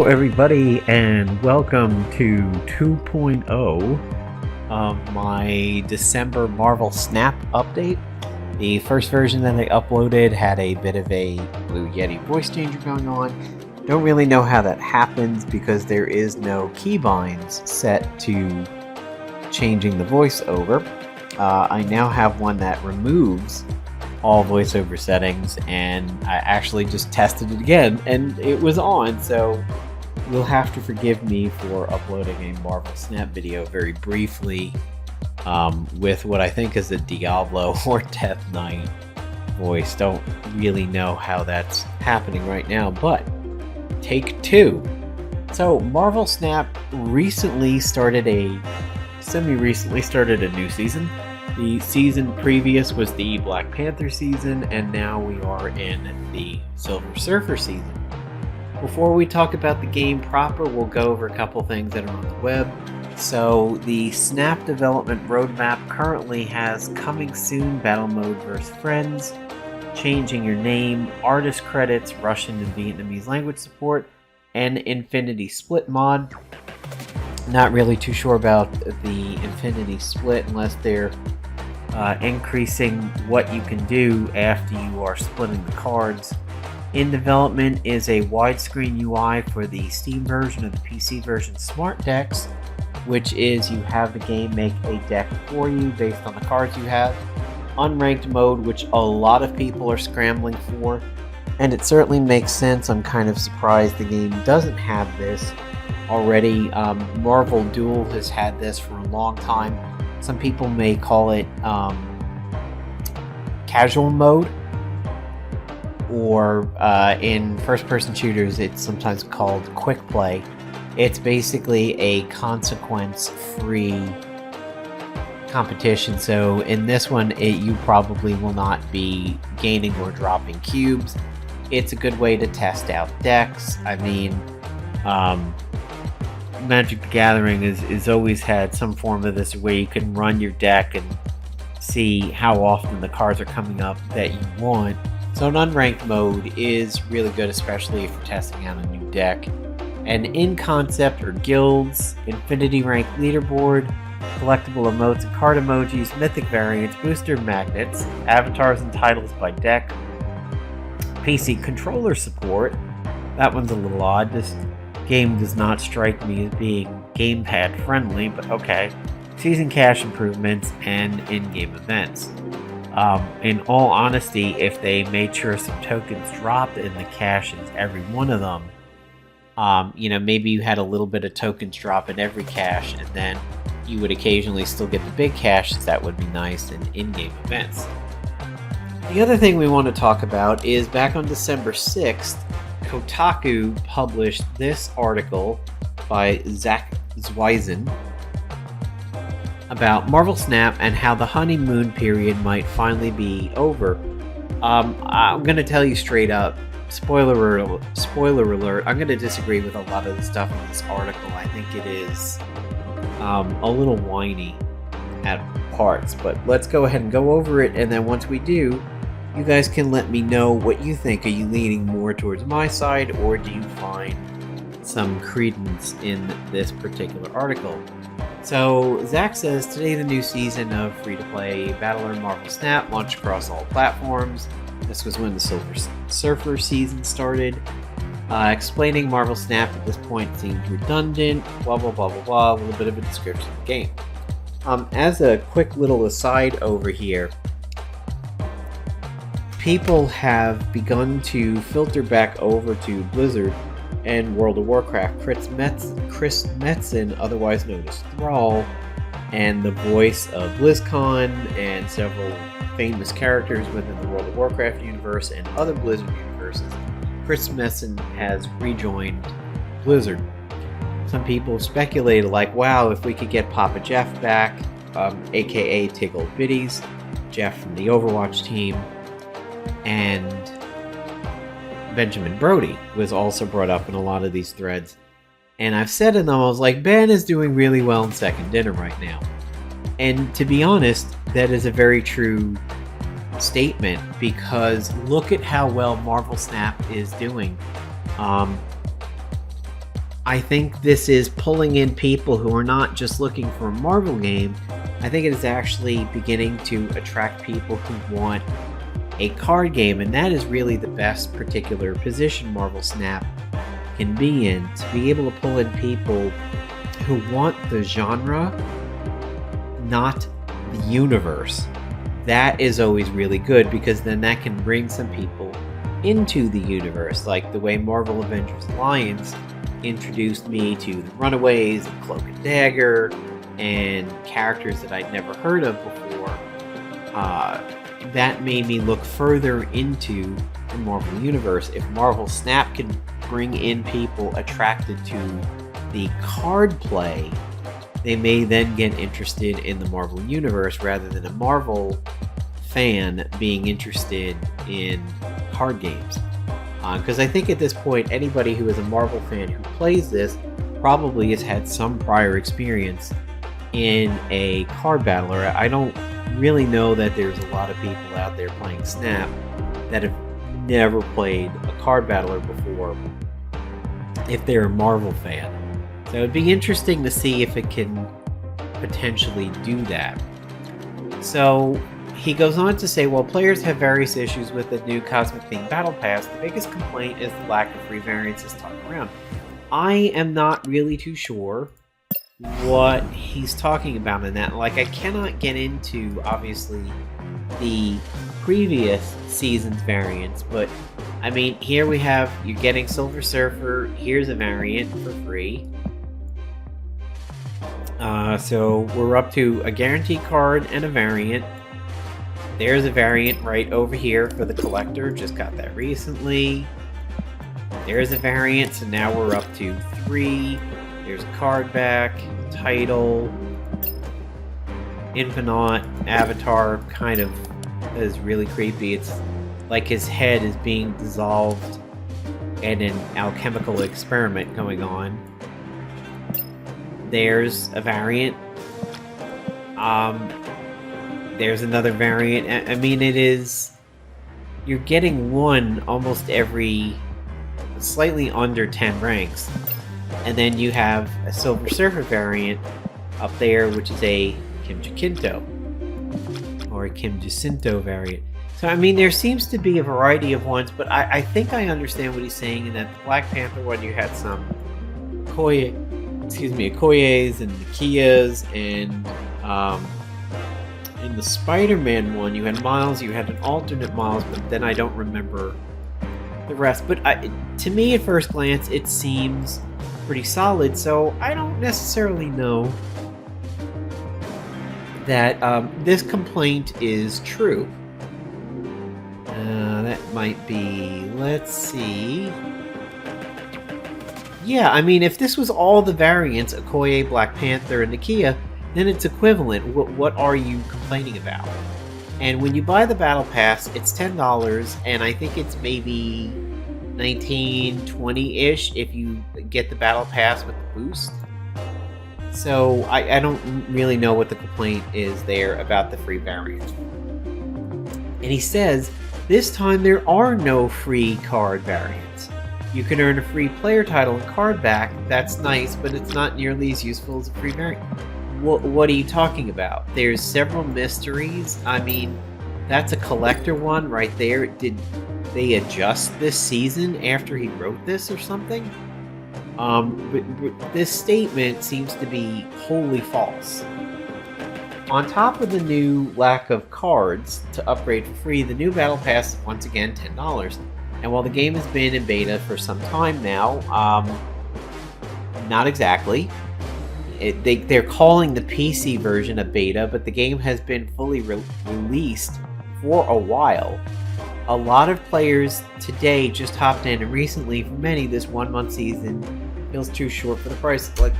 everybody, and welcome to 2.0 of my December Marvel Snap update. The first version that I uploaded had a bit of a Blue Yeti voice changer going on. Don't really know how that happens because there is no keybinds set to changing the voiceover. I now have one that removes all voiceover settings, and I actually just tested it again and it was on, so you'll have to forgive me for uploading a Marvel Snap video very briefly with what I think is a Diablo or Death Knight voice. Don't really know how that's happening right now, but take two. So Marvel Snap semi-recently started a new season. The season previous was the Black Panther season, and now we are in the Silver Surfer season. Before we talk about the game proper, we'll go over a couple things that are on the web. So the Snap development roadmap currently has Coming Soon Battle Mode vs. Friends, Changing Your Name, Artist Credits, Russian and Vietnamese language support, and Infinity Split mod. Not really too sure about the Infinity Split unless they're increasing what you can do after you are splitting the cards. In development is a widescreen UI for the Steam version of the PC version Smart Decks, which is you have the game make a deck for you based on the cards you have. Unranked mode, which a lot of people are scrambling for, and it certainly makes sense. I'm kind of surprised the game doesn't have this already. Marvel Duel has had this for a long time. Some people may call it casual mode, or in first-person shooters it's sometimes called quick play. It's basically a consequence-free competition, so in this one you probably will not be gaining or dropping cubes. It's a good way to test out decks. I mean, Magic the Gathering is always had some form of this where you can run your deck and see how often the cards are coming up that you want. So an unranked mode is really good, especially if you're testing out a new deck. And in concept are guilds, infinity rank leaderboard, collectible emotes and card emojis, mythic variants, booster magnets, avatars and titles by deck, PC controller support. That one's a little odd. This game does not strike me as being gamepad friendly, but okay. Season cash improvements and in-game events. In all honesty, if they made sure some tokens dropped in the caches, every one of them, maybe you had a little bit of tokens drop in every cache, and then you would occasionally still get the big caches. That would be nice in in-game events. The other thing we want to talk about is back on December 6th, Kotaku published this article by Zach Zweisen about Marvel Snap and how the honeymoon period might finally be over. I'm going to tell you straight up, spoiler alert, I'm going to disagree with a lot of the stuff in this article. I think it is a little whiny at parts, but let's go ahead and go over it, and then once we do, you guys can let me know what you think. Are you leaning more towards my side, or do you find some credence in this particular article? So Zach says, today the new season of free-to-play Battler Marvel Snap launched across all platforms. This was when the Silver Surfer season started. Explaining Marvel Snap at this point seems redundant, blah blah blah blah blah, a little bit of a description of the game. As a quick little aside over here, people have begun to filter back over to Blizzard and World of Warcraft. Chris Metzen, otherwise known as Thrall, and the voice of BlizzCon and several famous characters within the World of Warcraft universe and other Blizzard universes, Chris Metzen has rejoined Blizzard. Some people speculated, like, wow, if we could get Papa Jeff back, aka Tiggle Biddies, Jeff from the Overwatch team, and Benjamin Brody was also brought up in a lot of these threads. And I've said to them, I was like, Ben is doing really well in Second Dinner right now. And to be honest, that is a very true statement, because look at how well Marvel Snap is doing. I think this is pulling in people who are not just looking for a Marvel game. I think it is actually beginning to attract people who want a card game, and that is really the best particular position Marvel Snap can be in, to be able to pull in people who want the genre, not the universe. That is always really good, because then that can bring some people into the universe, like the way Marvel Avengers Alliance introduced me to the Runaways and Cloak and Dagger and characters that I'd never heard of before. That made me look further into the Marvel universe. If Marvel Snap can bring in people attracted to the card play, they may then get interested in the Marvel universe rather than a Marvel fan being interested in card games. Because I think at this point, anybody who is a Marvel fan who plays this probably has had some prior experience in a card battler. I don't really know that there's a lot of people out there playing Snap that have never played a card battler before, if they're a Marvel fan. So it'd be interesting to see if it can potentially do that. So he goes on to say, while players have various issues with the new Cosmic Theme Battle Pass, the biggest complaint is the lack of free variants this time around. I am not really too sure what he's talking about in that. Like, I cannot get into, obviously, the previous season's variants, but I mean, here we have, you're getting Silver Surfer, here's a variant for free. So we're up to a guaranteed card and a variant. There's a variant right over here for the collector, just got that recently. There's a variant, so now we're up to 3. There's a card back, title, Infinite, Avatar, kind of is really creepy. It's like his head is being dissolved and an alchemical experiment going on. There's a variant. There's another variant. I mean, it is... You're getting one almost every... slightly under 10 ranks. And then you have a Silver Surfer variant up there, which is a Kim Jacinto. Or a Kim Jacinto variant. So, I mean, there seems to be a variety of ones, but I think I understand what he's saying, in that the Black Panther one, you had some Okoyes and Nakias, and in the Spider-Man one, you had Miles, you had an alternate Miles, but then I don't remember the rest. But to me, at first glance, it seems pretty solid, so I don't necessarily know that this complaint is true. That might be... Let's see... Yeah, I mean, if this was all the variants, Okoye, Black Panther, and Nakia, then it's equivalent. What are you complaining about? And when you buy the Battle Pass, it's $10, and I think it's maybe $19, $20-ish if you get the Battle Pass with the boost. So I don't really know what the complaint is there about the free variant. And he says, this time there are no free card variants. You can earn a free player title and card back. That's nice, but it's not nearly as useful as a free variant. What are you talking about? There's several mysteries. I mean, that's a collector one right there. Did they adjust this season after he wrote this or something? But this statement seems to be wholly false. On top of the new lack of cards to upgrade for free, the new Battle Pass is once again $10. And while the game has been in beta for some time now, not exactly. They're calling the PC version a beta, but the game has been fully released for a while. A lot of players today just hopped in, and recently, for many, this 1-month season feels too short for the price. Like,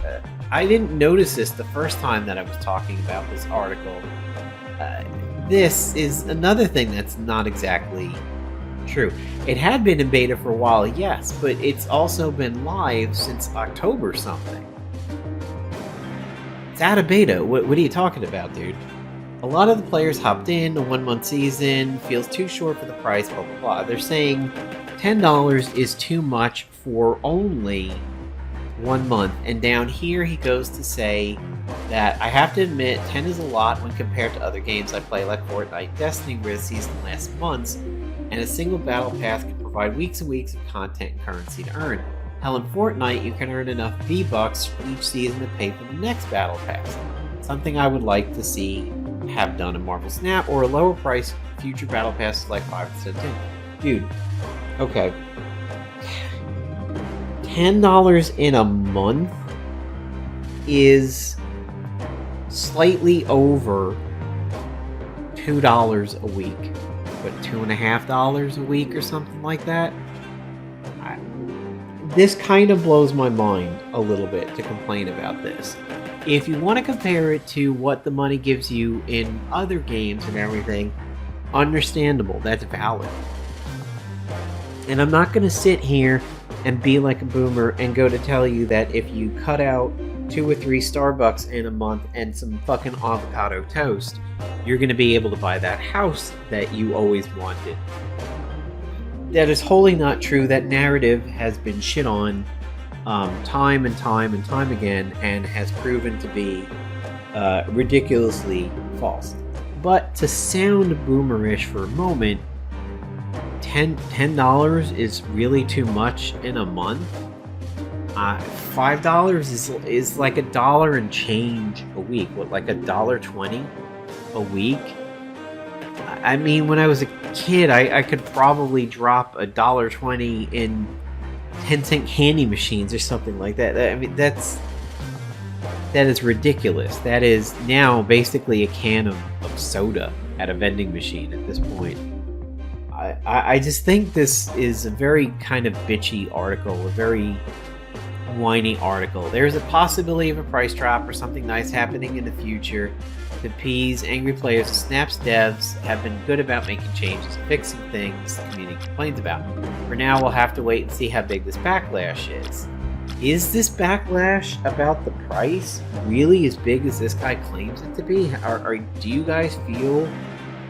I didn't notice this the first time that I was talking about this article. This is another thing that's not exactly true. It had been in beta for a while, yes, but it's also been live since October something. It's out of beta. What are you talking about, dude? A lot of the players hopped in, the 1-month season feels too short for the price, blah, blah, blah. They're saying $10 is too much for only 1 month. And down here he goes to say that I have to admit 10 is a lot when compared to other games I play like Fortnite and Destiny, where the season lasts months and a single battle pass can provide weeks and weeks of content and currency to earn. Hell, in Fortnite you can earn enough V-Bucks each season to pay for the next battle pass. Something I would like to see have done in Marvel Snap, or a lower price future battle passes like 5 instead of 10. Dude, okay. $10 in a month is slightly over $2 a week. But $2.50 a week or something like that? This kind of blows my mind a little bit to complain about this. If you want to compare it to what the money gives you in other games and everything, understandable, that's valid. And I'm not going to sit here and be like a boomer and go to tell you that if you cut out 2 or 3 Starbucks in a month and some fucking avocado toast, you're going to be able to buy that house that you always wanted. That is wholly not true. That narrative has been shit on time and time and time again, and has proven to be ridiculously false. But to sound boomerish for a moment, $10 is really too much in a month. $5 is like $1 and change a week. What, like $1.20 a week? I mean, when I was a kid, I could probably drop $1.20 in 10-cent candy machines or something like that. I mean, that is ridiculous. That is now basically a can of soda at a vending machine at this point. I just think this is a very kind of bitchy article, a very whiny article. There's a possibility of a price drop or something nice happening in the future to appease angry players. Snap's devs have been good about making changes and fixing things the community complains about. For now, we'll have to wait and see how big this backlash is. Is this backlash about the price really as big as this guy claims it to be? Do you guys feel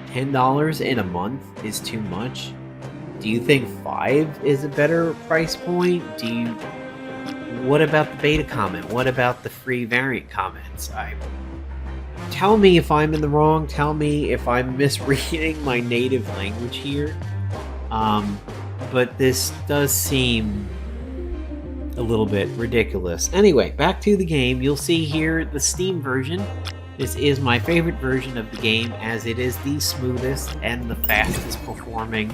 $10 in a month is too much? Do you think $5 is a better price point? What about the beta comment? What about the free variant comments? Tell me if I'm in the wrong. Tell me if I'm misreading my native language here. But this does seem a little bit ridiculous. Anyway, back to the game. You'll see here the Steam version. This is my favorite version of the game, as it is the smoothest and the fastest performing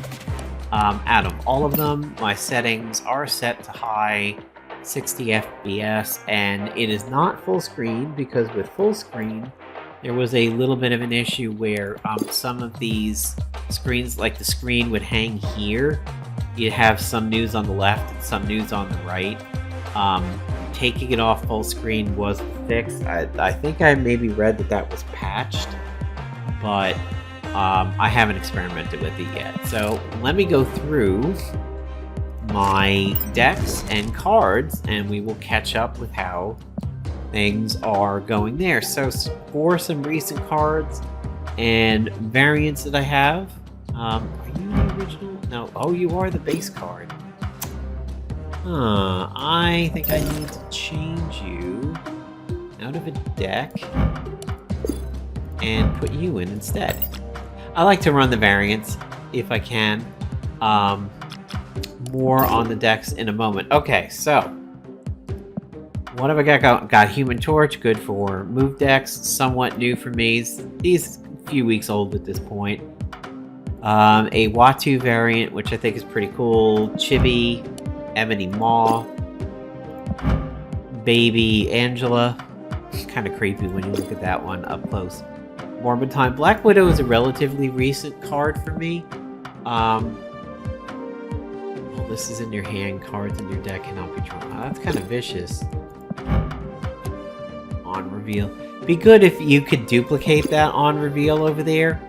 out of all of them. My settings are set to high 60 FPS, and it is not full screen, because with full screen there was a little bit of an issue where some of these screens, like the screen would hang here. You'd have some news on the left and some news on the right. Taking it off full screen was fixed. I think I maybe read that was patched, but I haven't experimented with it yet. So let me go through my decks and cards, and we will catch up with how things are going there. So for some recent cards and variants that I have, are you the original? No. Oh, you are the base card. I think I need to change you out of a deck and put you in instead. I like to run the variants if I can. More on the decks in a moment. Okay, so what have I got? Got Human Torch, good for move decks, somewhat new for me. These a few weeks old at this point. A Watu variant, which I think is pretty cool. Chibi, Ebony Maw, Baby Angela. Kind of creepy when you look at that one up close. Morbid Time. Black Widow is a relatively recent card for me. This is in your hand. Cards in your deck cannot be drawn. That's kind of vicious. On reveal. Be good if you could duplicate that on reveal over there.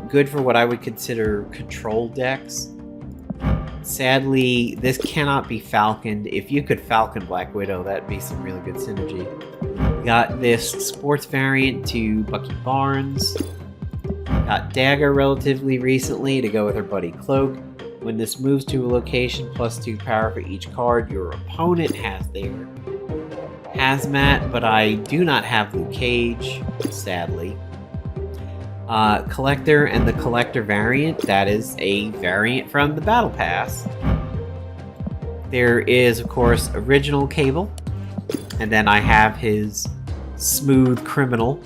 Good for what I would consider control decks. Sadly, this cannot be falconed. If you could falcon Black Widow, that'd be some really good synergy. Got this sports variant to Bucky Barnes. Got Dagger relatively recently to go with her buddy Cloak. When this moves to a location, +2 power for each card your opponent has there. Hazmat, but I do not have Luke Cage, sadly. Collector and the Collector variant, that is a variant from the Battle Pass. There is, of course, Original Cable, and then I have his Smooth Criminal.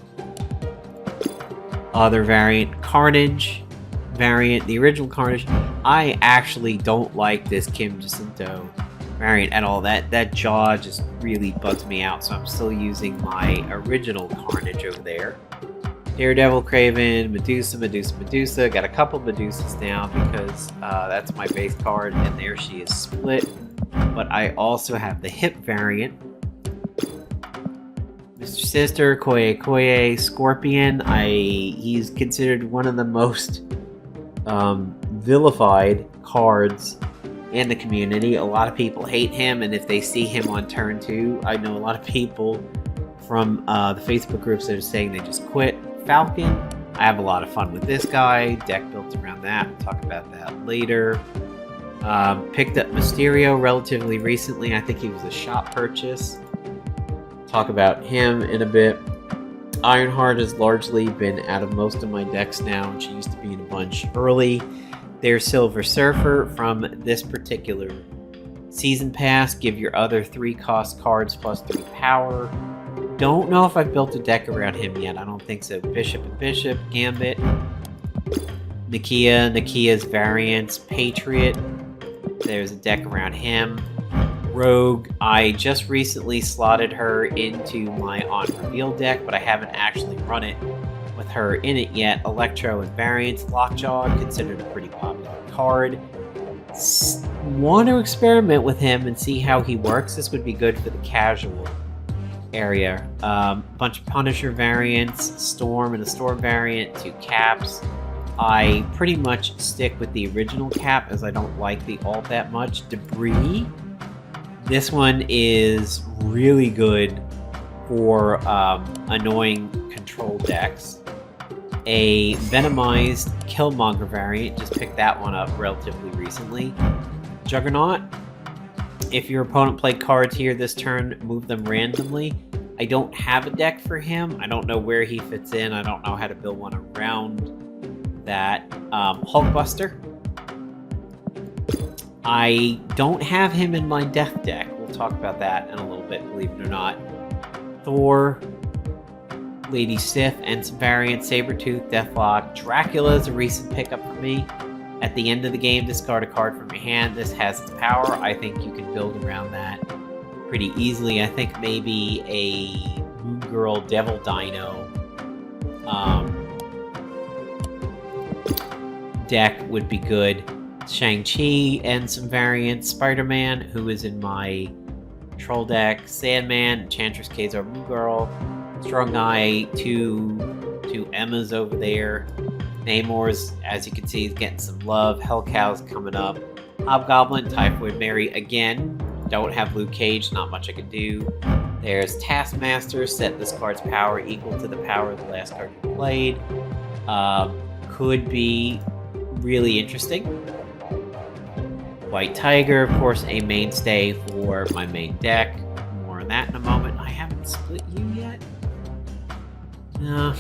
Other variant, Carnage variant, the original Carnage. I actually don't like this Kim Jacinto variant at all. That jaw just really bugs me out, so I'm still using my original Carnage over there. Daredevil, Kraven, Medusa. Got a couple Medusas now because that's my base card, and there she is split. But I also have the hip variant. Mr. Sister, Koye, Scorpion. He's considered one of the most vilified cards in the community. A lot of people hate him, and if they see him on turn 2, I know a lot of people from the Facebook groups that are saying they just quit. Falcon, I have a lot of fun with this guy. Deck built around that. We'll talk about that later. Picked up Mysterio relatively recently. I think he was a shop purchase. Talk about him in a bit. Ironheart has largely been out of most of my decks now. She used to be in a bunch early. There's Silver Surfer from this particular season pass. Give your other 3-cost cards plus 3 power. Don't know if I've built a deck around him yet. I don't think so. Bishop and Bishop, Gambit. Nakia's variants, Patriot. There's a deck around him. Rogue, I just recently slotted her into my On Reveal deck, but I haven't actually run it with her in it yet. Electro and variants, Lockjaw, considered a pretty popular card. Want to experiment with him and see how he works. This would be good for the casual area. Bunch of Punisher variants, Storm and a Storm variant, 2 Caps. I pretty much stick with the original Cap as I don't like the alt that much. Debris. This one is really good for annoying control decks. A Venomized Killmonger variant, just picked that one up relatively recently. Juggernaut. If your opponent played cards here this turn, move them randomly. I don't have a deck for him. I don't know where he fits in. I don't know how to build one around that. Hulkbuster. I don't have him in my death deck. We'll talk about that in a little bit, believe it or not. Thor, Lady Sif, and some variants, Sabretooth, Deathlock. Dracula is a recent pickup for me. At the end of the game, discard a card from your hand. This has its power. I think you can build around that pretty easily. I think maybe a Moon Girl Devil Dino deck would be good. Shang-Chi and some variants. Spider-Man, who is in my troll deck. Sandman, Enchantress, Kazar, Moon Girl. Strong Eye, two Emmas over there. Namor's, as you can see, is getting some love. Hellcow's coming up. Hobgoblin, Typhoid Mary again. Don't have Luke Cage, not much I can do. There's Taskmaster, set this card's power equal to the power of the last card you played. Could be really interesting. White Tiger, of course, a mainstay for my main deck. More on that in a moment. I haven't split you yet? Not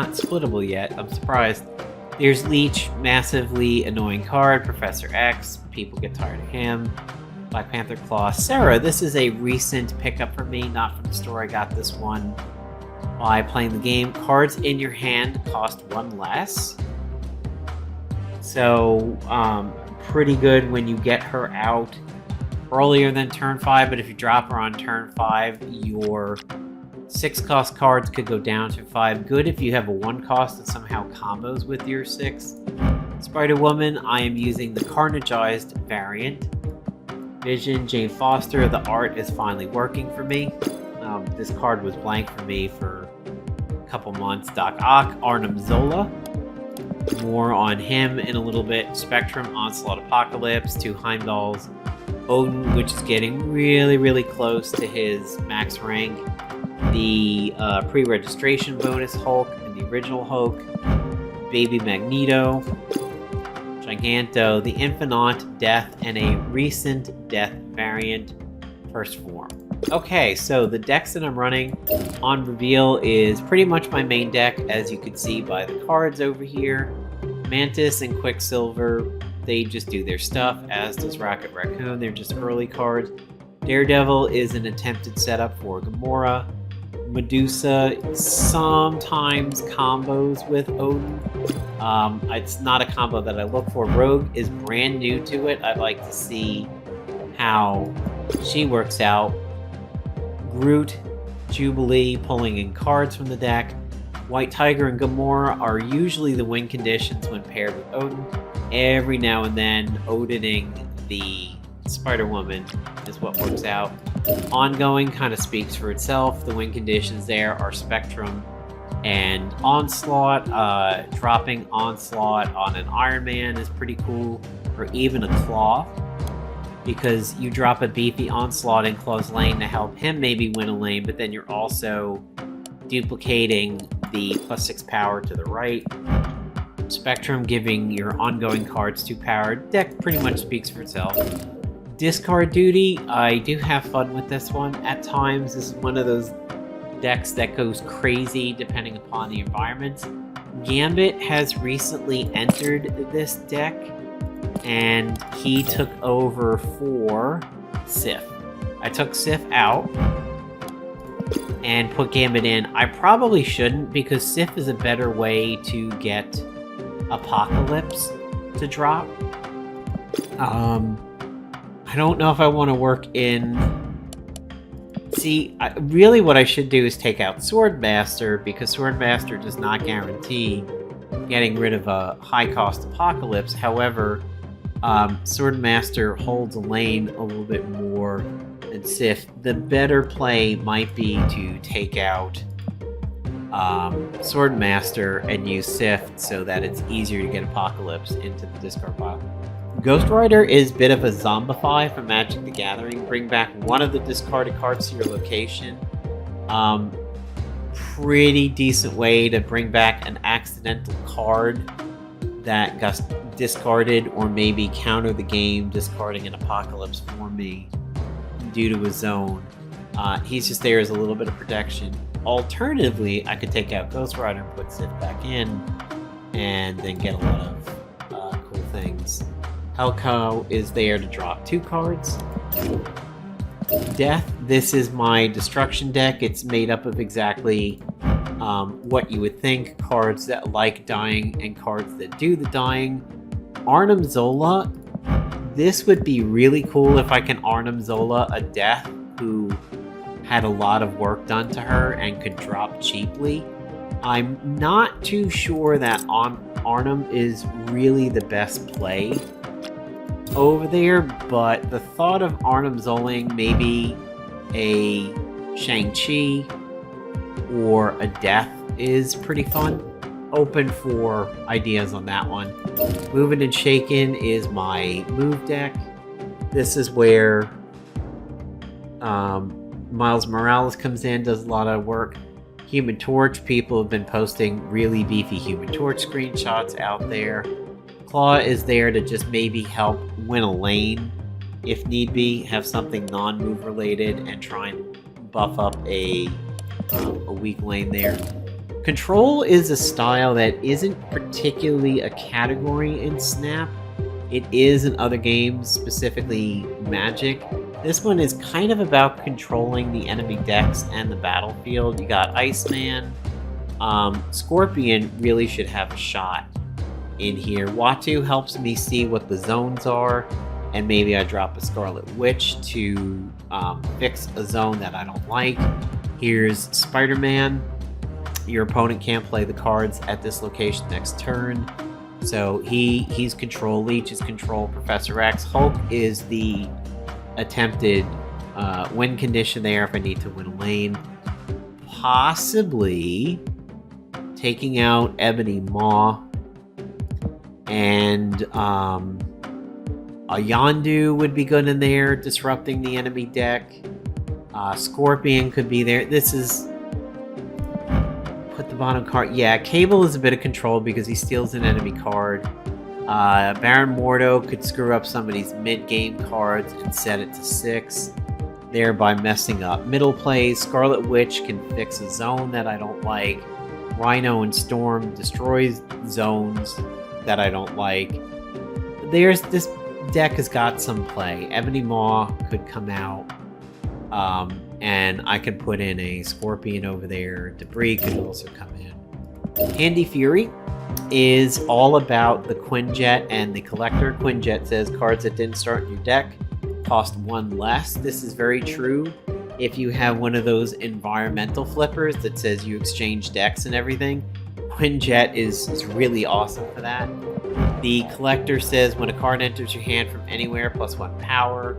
splittable yet. I'm surprised. There's Leech, massively annoying card. Professor X, people get tired of him. Black Panther Claw. Sarah, this is a recent pickup for me, not from the store. I got this one by playing the game. Cards in your hand cost 1 less. So, pretty good when you get her out earlier than turn 5, but if you drop her on turn 5, your 6-cost cards could go down to 5. Good if you have a 1-cost that somehow combos with your 6. Spider-Woman, I am using the Carnageized variant. Vision, Jane Foster, the art is finally working for me. This card was blank for me for a couple months. Doc Ock, Arnim Zola. More on him in a little bit. Spectrum, Onslaught Apocalypse, 2 Heimdalls. Odin, which is getting really, really close to his max rank. The pre-registration bonus Hulk and the original Hulk. Baby Magneto. Giganto, the Infinite Death, and a recent Death variant, First Form. Okay, so the decks that I'm running on reveal is pretty much my main deck, as you can see by the cards over here. Mantis and Quicksilver, they just do their stuff, as does Rocket Raccoon. They're just early cards. Daredevil is an attempted setup for Gamora. Medusa sometimes combos with Odin. It's not a combo that I look for. Rogue is brand new to it. I'd like to see how she works out. Groot, Jubilee pulling in cards from the deck. White Tiger and Gamora are usually the win conditions when paired with Odin. Every now and then, Odining the Spider-Woman is what works out. Ongoing kind of speaks for itself. The win conditions there are Spectrum and Onslaught. Dropping Onslaught on an Iron Man is pretty cool, or even a Claw, because you drop a beefy Onslaught in Claw's lane to help him maybe win a lane, but then you're also duplicating the +6 power to the right. Spectrum giving your ongoing cards 2 power. Deck pretty much speaks for itself. Discard Duty, I do have fun with this one. At times, this is one of those decks that goes crazy depending upon the environment. Gambit has recently entered this deck, and he took over for Sif. I took Sif out and put Gambit in. I probably shouldn't, because Sif is a better way to get Apocalypse to drop. I don't know if I want to work in... See, really what I should do is take out Swordmaster, because Swordmaster does not guarantee getting rid of a high-cost Apocalypse. However, Swordmaster holds a lane a little bit more than Sif. The better play might be to take out Swordmaster and use Sif so that it's easier to get Apocalypse into the discard pile. Ghost Rider is a bit of a zombify from Magic the Gathering. Bring back one of the discarded cards to your location. Pretty decent way to bring back an accidental card that got discarded, or maybe counter the game discarding an Apocalypse for me due to a zone. He's just there as a little bit of protection. Alternatively, I could take out Ghost Rider and put Sif back in, and then get a lot of cool things. Helco is there to drop 2 cards. Death, this is my destruction deck. It's made up of exactly what you would think. Cards that like dying and cards that do the dying. Arnim Zola, this would be really cool if I can Arnim Zola a Death who had a lot of work done to her and could drop cheaply. I'm not too sure that Arnim is really the best play over there, but the thought of Arnim Zoling maybe a Shang-Chi or a Death is pretty fun. Open for ideas on that one. Moving and Shaken is my move deck. This is where Miles Morales comes in, does a lot of work. Human Torch, people have been posting really beefy Human Torch screenshots out there. Claw is there to just maybe help win a lane if need be, have something non-move related, and try and buff up a weak lane there. Control is a style that isn't particularly a category in Snap. It is in other games, specifically Magic. This one is kind of about controlling the enemy decks and the battlefield. You got Iceman. Scorpion really should have a shot in here. Watu helps me see what the zones are, and maybe I drop a Scarlet Witch to fix a zone that I don't like. Here's Spider-Man. Your opponent can't play the cards at this location next turn, so he's control. Leech is control. Professor X. Hulk is the attempted win condition there if I need to win a lane. Possibly taking out Ebony Maw, and a Yondu would be good in there, disrupting the enemy deck. Scorpion could be there. This is... put the bottom card. Yeah, Cable is a bit of control because he steals an enemy card. Baron Mordo could screw up somebody's mid-game cards and set it to 6. thereby messing up middle plays. Scarlet Witch can fix a zone that I don't like. Rhino and Storm destroys zones that I don't like. This deck has got some play. Ebony Maw could come out, and I could put in a Scorpion over there. Debris could also come in. Handy Fury is all about the Quinjet and the Collector. Quinjet says cards that didn't start in your deck cost 1 less. This is very true if you have one of those environmental flippers that says you exchange decks and everything. Quinjet is really awesome for that. The Collector says when a card enters your hand from anywhere, +1 power.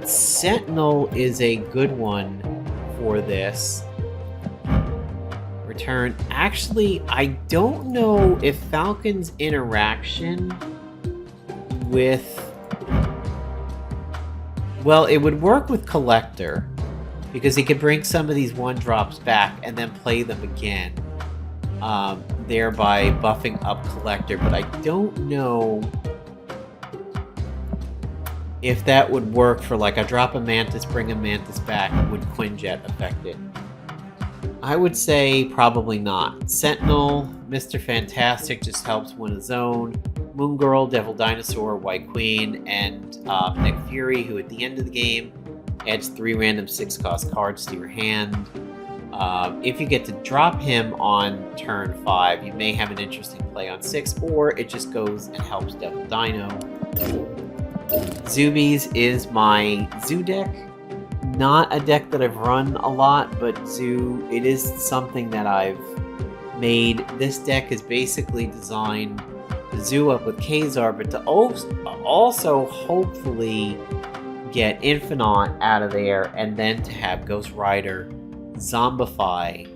Sentinel is a good one for this. Return. Actually, I don't know if Falcon's interaction with... Well, it would work with Collector, because he could bring some of these 1-drops back and then play them again, thereby buffing up Collector, but I don't know if that would work for like a drop a Mantis, bring a Mantis back. Would Quinjet affect it? I would say probably not. Sentinel, Mr. Fantastic just helps win a zone. Moon Girl, Devil Dinosaur, White Queen, and Nick Fury, who at the end of the game adds 3 random 6-cost cards to your hand. If you get to drop him on turn 5, you may have an interesting play on 6, or it just goes and helps Devil Dino. Zoomies is my Zoo deck. Not a deck that I've run a lot, but Zoo, it is something that I've made. This deck is basically designed to Zoo up with Kazar, but to also hopefully get Infinite out of there, and then to have Ghost Rider zombify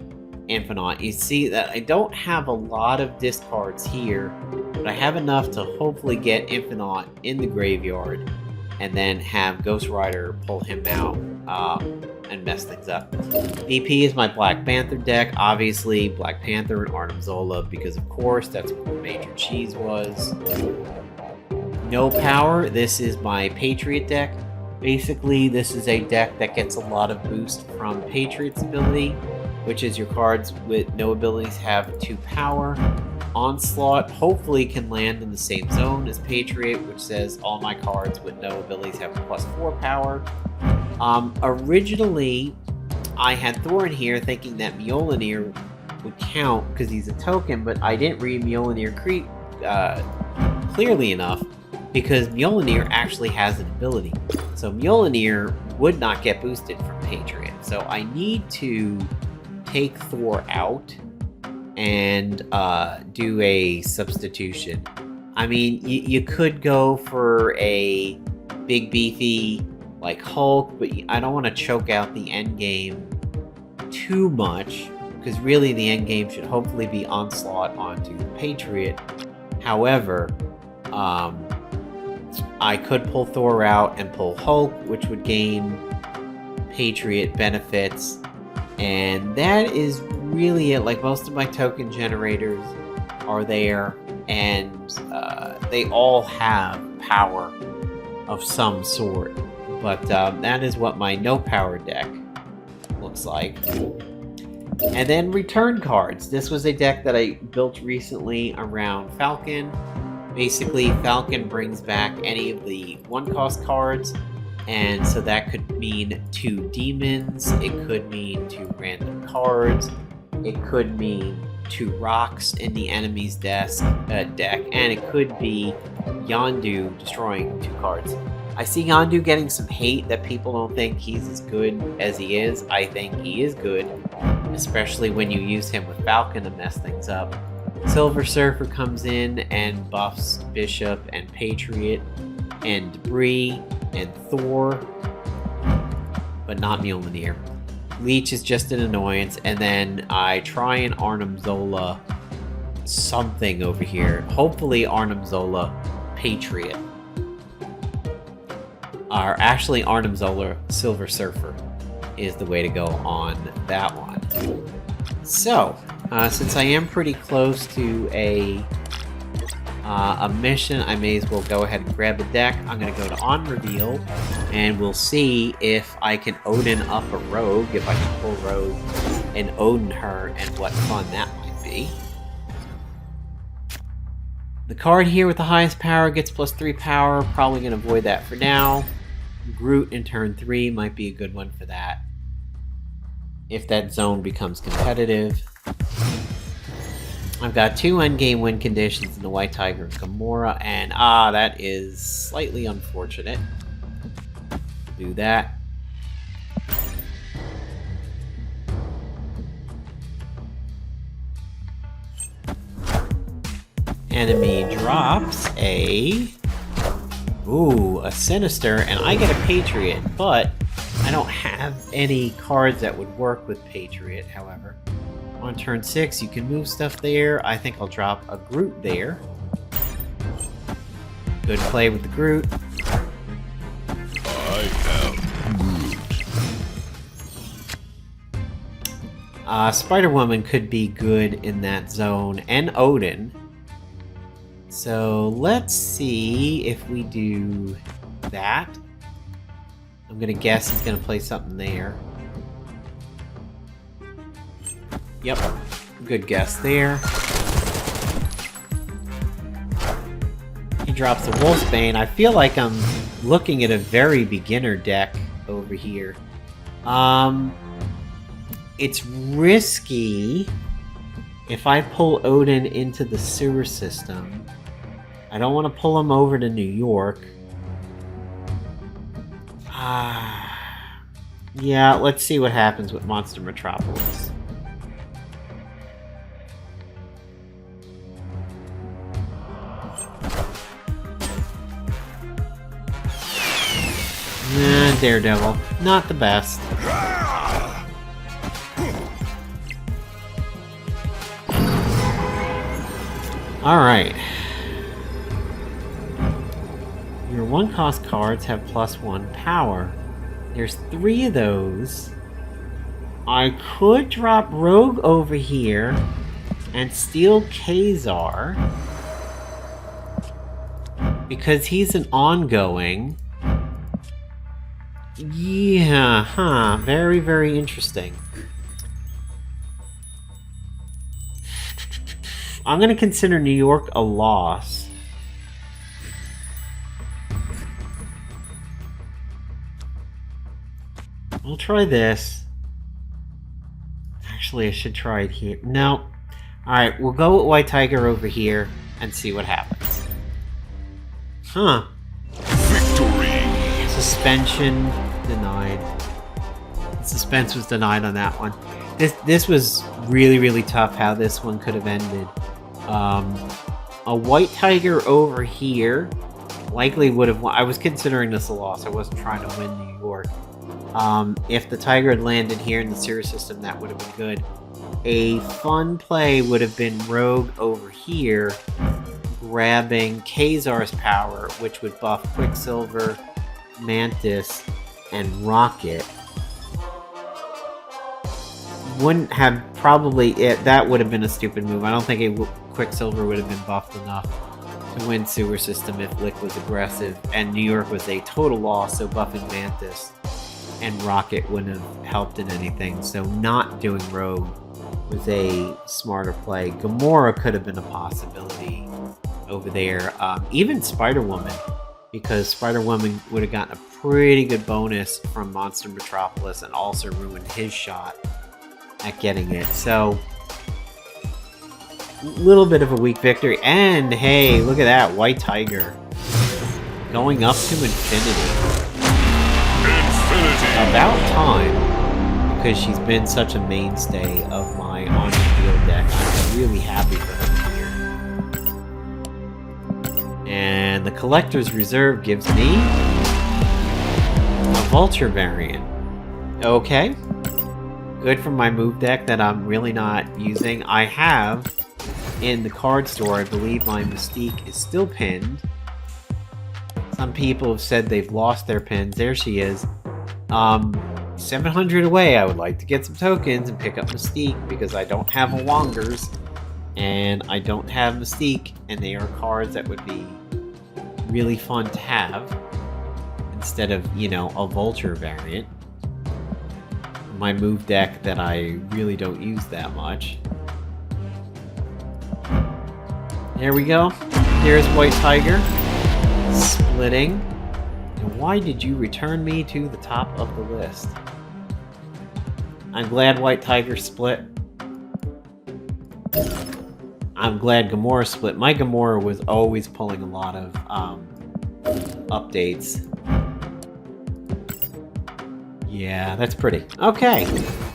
Infinite. You see that I don't have a lot of discards here, but I have enough to hopefully get Infinite in the graveyard, and then have Ghost Rider pull him out and mess things up. BP is my Black Panther deck. Obviously, Black Panther and Arnim Zola, because of course that's what Major Cheese was. No power. This is my Patriot deck. Basically, this is a deck that gets a lot of boost from Patriot's ability, which is your cards with no abilities have 2 power. Onslaught hopefully can land in the same zone as Patriot, which says all my cards with no abilities have +4 power. Originally, I had Thor in here thinking that Mjolnir would count because he's a token, but I didn't read Mjolnir clearly enough, because Mjolnir actually has an ability. So Mjolnir would not get boosted from Patriot. So I need to take Thor out and do a substitution. I mean, you could go for a big beefy like Hulk, but I don't want to choke out the end game too much, because really the end game should hopefully be Onslaught onto Patriot. However, I could pull Thor out and pull Hulk, which would gain Patriot benefits, and that is really it. Like, most of my token generators are there, and they all have power of some sort. But that is what my no power deck looks like. And then return cards. This was a deck that I built recently around Falcon. Basically, Falcon brings back any of the 1-cost cards, and so that could mean 2 demons, it could mean 2 random cards, it could mean 2 rocks in the enemy's deck, and it could be Yondu destroying 2 cards. I see Yondu getting some hate that people don't think he's as good as he is. I think he is good, especially when you use him with Falcon to mess things up. Silver Surfer comes in and buffs Bishop and Patriot and Debris and Thor, but not Mjolnir. Leech is just an annoyance, and then I try and Arnim Zola something over here. Hopefully Arnim Zola Patriot. Or actually Arnim Zola Silver Surfer is the way to go on that one. So, since I am pretty close to a A mission, I may as well go ahead and grab a deck. I'm going to go to on reveal, and we'll see if I can Odin up a rogue, if I can pull rogue and Odin her, and what fun that might be. The card here with the highest power gets +3 power. Probably going to avoid that for now. Groot in turn 3 might be a good one for that, if that zone becomes competitive. I've got 2 endgame win conditions in the White Tiger and Gamora, and that is slightly unfortunate. Do that. Enemy drops a Sinister, and I get a Patriot, but I don't have any cards that would work with Patriot, however. On turn 6, you can move stuff there. I think I'll drop a Groot there. Good play with the Groot. I am Groot. Spider-Woman could be good in that zone, and Odin. So let's see if we do that. I'm gonna guess he's gonna play something there. Yep, good guess there. He drops the Wolfsbane. I feel like I'm looking at a very beginner deck over here. It's risky if I pull Odin into the sewer system. I don't want to pull him over to New York. Yeah, let's see what happens with Monster Metropolis. Daredevil. Not the best. Alright. Your 1-cost cards have +1 power. There's 3 of those. I could drop Rogue over here and steal Kazar, because he's an ongoing. Yeah, very, very interesting. I'm going to consider New York a loss. We'll try this. Actually, I should try it here. No. Alright, we'll go with White Tiger over here and see what happens. victory. Suspension denied. Suspense was denied on that one. This was really, really tough how this one could have ended. A White Tiger over here likely would have won. I was considering this a loss. I wasn't trying to win New York. If the Tiger had landed here in the sewer system, that would have been good. A fun play would have been Rogue over here, grabbing Kazar's power, which would buff Quicksilver, Mantis, and Rocket. Wouldn't have probably it. That would have been a stupid move. I don't think Quicksilver would have been buffed enough to win sewer system if Lick was aggressive, and New York was a total loss, so buffing Mantis and Rocket wouldn't have helped in anything. So not doing Rogue was a smarter play. Gamora could have been a possibility over there. Even Spider-Woman, because Spider-Woman would have gotten a pretty good bonus from Monster Metropolis and also ruined his shot at getting it. So a little bit of a weak victory. And hey, look at that, White Tiger going up to infinity. About time, because she's been such a mainstay of my on-field deck. I'm really happy for her here. And the Collector's Reserve gives me a Vulture variant. Okay. Good for my move deck that I'm really not using. I have, in the card store, I believe my Mystique is still pinned. Some people have said they've lost their pins. There she is. 700 away. I would like to get some tokens and pick up Mystique because I don't have a Wongers. and I don't have Mystique, and they are cards that would be really fun to have instead of, you know, a Vulture variant. My move deck that I really don't use that much. There we go. Here's White Tiger. Splitting. And why did you return me to the top of the list? I'm glad White Tiger split. I'm glad Gamora split. My Gamora was always pulling a lot of updates. Yeah, that's pretty. Okay,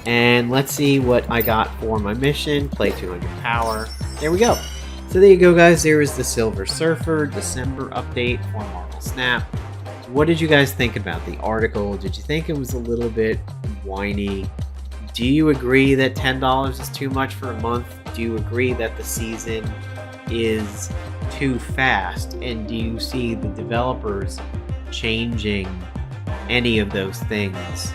and let's see what I got for my mission. Play 200 power. There we go. So there you go, guys. There is the Silver Surfer December update for Marvel Snap. What did you guys think about the article? Did you think it was a little bit whiny? Do you agree that $10 is too much for a month? Do you agree that the season is too fast? And do you see the developers changing any of those things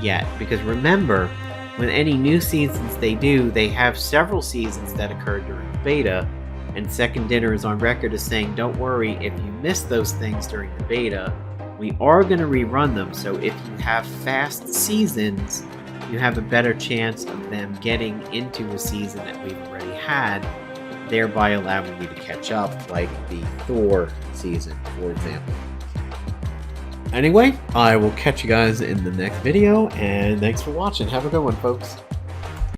yet? Because remember, when any new seasons they do, they have several seasons that occurred during the beta, and Second Dinner is on record as saying, don't worry, if you miss those things during the beta, we are going to rerun them. So if you have fast seasons, you have a better chance of them getting into a season that we've already had, thereby allowing you to catch up, like the Thor season, for example. Anyway, I will catch you guys in the next video, and thanks for watching. Have a good one, folks.